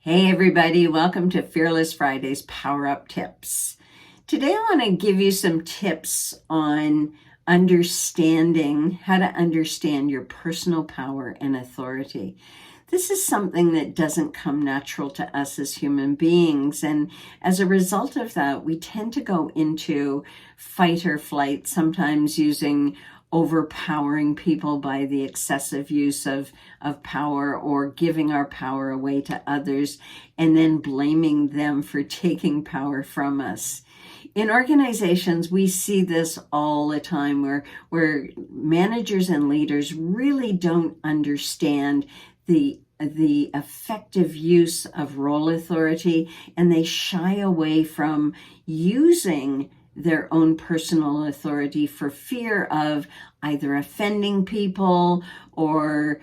Hey everybody, welcome to Fearless Fridays Power Up Tips. Today I want to give you some tips on understanding how to understand your personal power and authority. This is something that doesn't come natural to us as human beings, and as a result of that, we tend to go into fight or flight, sometimes using overpowering people by the excessive use of power, or giving our power away to others and then blaming them for taking power from us. In organizations, we see this all the time where managers and leaders really don't understand the effective use of role authority, and they shy away from using their own personal authority for fear of either offending people or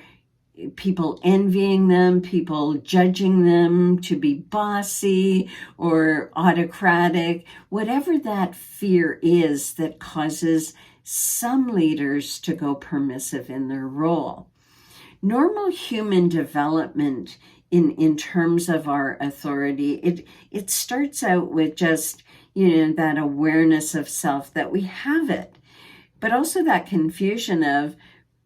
people envying them, people judging them to be bossy or autocratic, whatever that fear is that causes some leaders to go permissive in their role. Normal human development in terms of our authority, it starts out with just that awareness of self, that we have it, but also that confusion of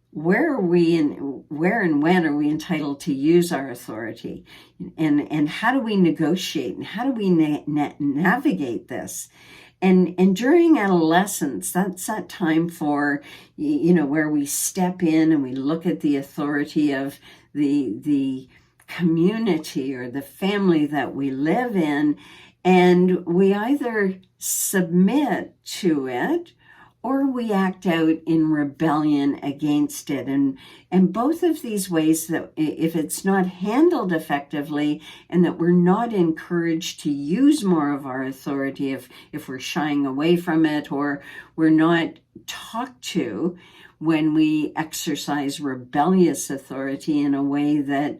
where and when are we entitled to use our authority, and how do we negotiate, and how do we navigate this? And during adolescence, that's that time for, where we step in and we look at the authority of the community or the family that we live in, and we either submit to it or we act out in rebellion against it. And both of these ways, that if it's not handled effectively and that we're not encouraged to use more of our authority, if we're shying away from it, or we're not talked to when we exercise rebellious authority in a way that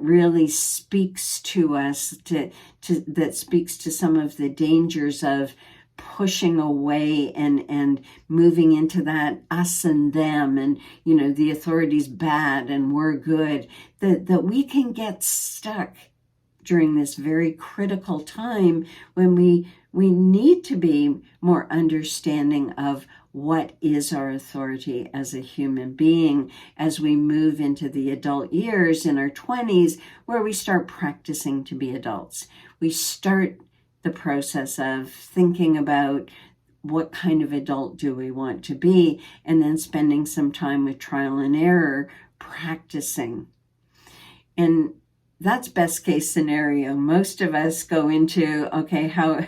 really speaks to us, that speaks to some of the dangers of pushing away and moving into that us and them, and the authority's bad and we're good, that we can get stuck during this very critical time when we need to be more understanding of what is our authority as a human being as we move into the adult years in our 20s, where we start practicing to be adults. We start the process of thinking about what kind of adult do we want to be, and then spending some time with trial and error practicing. And that's best case scenario. Most of us go into, okay, how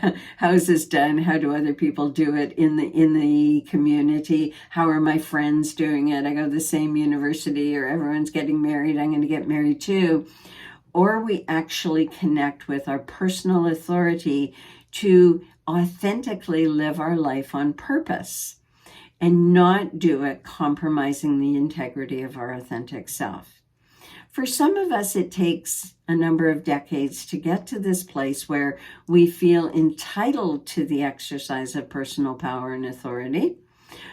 is this done? How do other people do it in the community? How are my friends doing it? I go to the same university, or everyone's getting married, I'm going to get married too. Or we actually connect with our personal authority to authentically live our life on purpose and not do it compromising the integrity of our authentic self. For some of us, it takes a number of decades to get to this place where we feel entitled to the exercise of personal power and authority.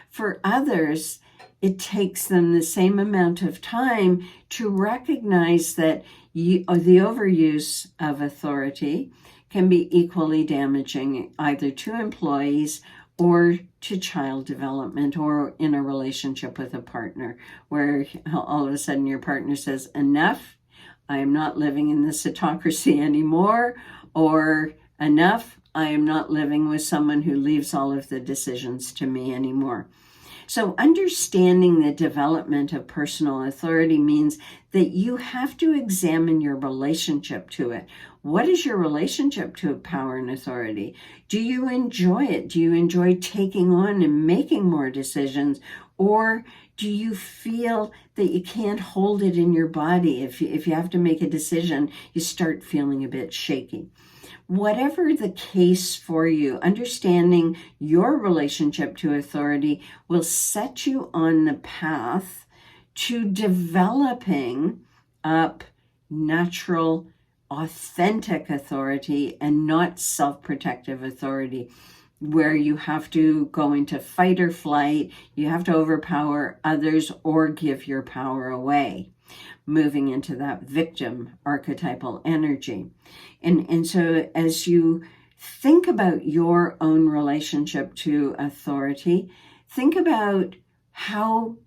For others, it takes them the same amount of time to recognize that the overuse of authority can be equally damaging, either to employees or to child development, or in a relationship with a partner, where all of a sudden your partner says, enough, I am not living in this autocracy anymore, or enough, I am not living with someone who leaves all of the decisions to me anymore. So understanding the development of personal authority means that you have to examine your relationship to it. What is your relationship to power and authority? Do you enjoy it? Do you enjoy taking on and making more decisions? Or do you feel that you can't hold it in your body? If you have to make a decision, you start feeling a bit shaky. Whatever the case for you, understanding your relationship to authority will set you on the path to developing up natural, authentic authority, and not self-protective authority, where you have to go into fight or flight, you have to overpower others or give your power away. moving into that victim archetypal energy. And so as you think about your own relationship to authority, think about how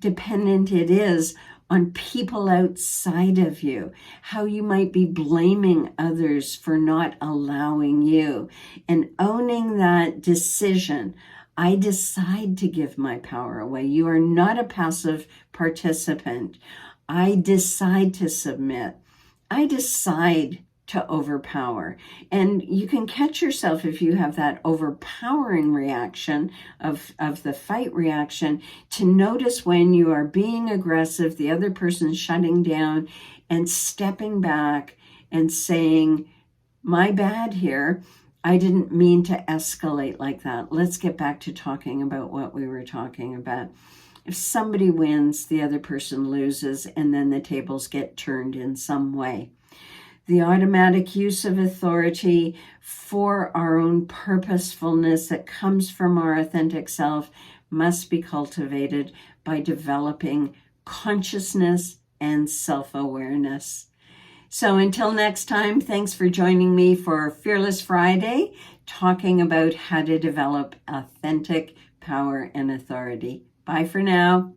dependent it is on people outside of you, how you might be blaming others for not allowing you, and owning that decision. I decide to give my power away. You are not a passive participant. I decide to submit. I decide to overpower. And you can catch yourself if you have that overpowering reaction of the fight reaction, to notice when you are being aggressive, the other person's shutting down and stepping back and saying, my bad here. I didn't mean to escalate like that. Let's get back to talking about what we were talking about. If somebody wins, the other person loses, and then the tables get turned in some way. The automatic use of authority for our own purposefulness that comes from our authentic self must be cultivated by developing consciousness and self-awareness. So until next time, thanks for joining me for Fearless Friday, talking about how to develop authentic power and authority. Bye for now.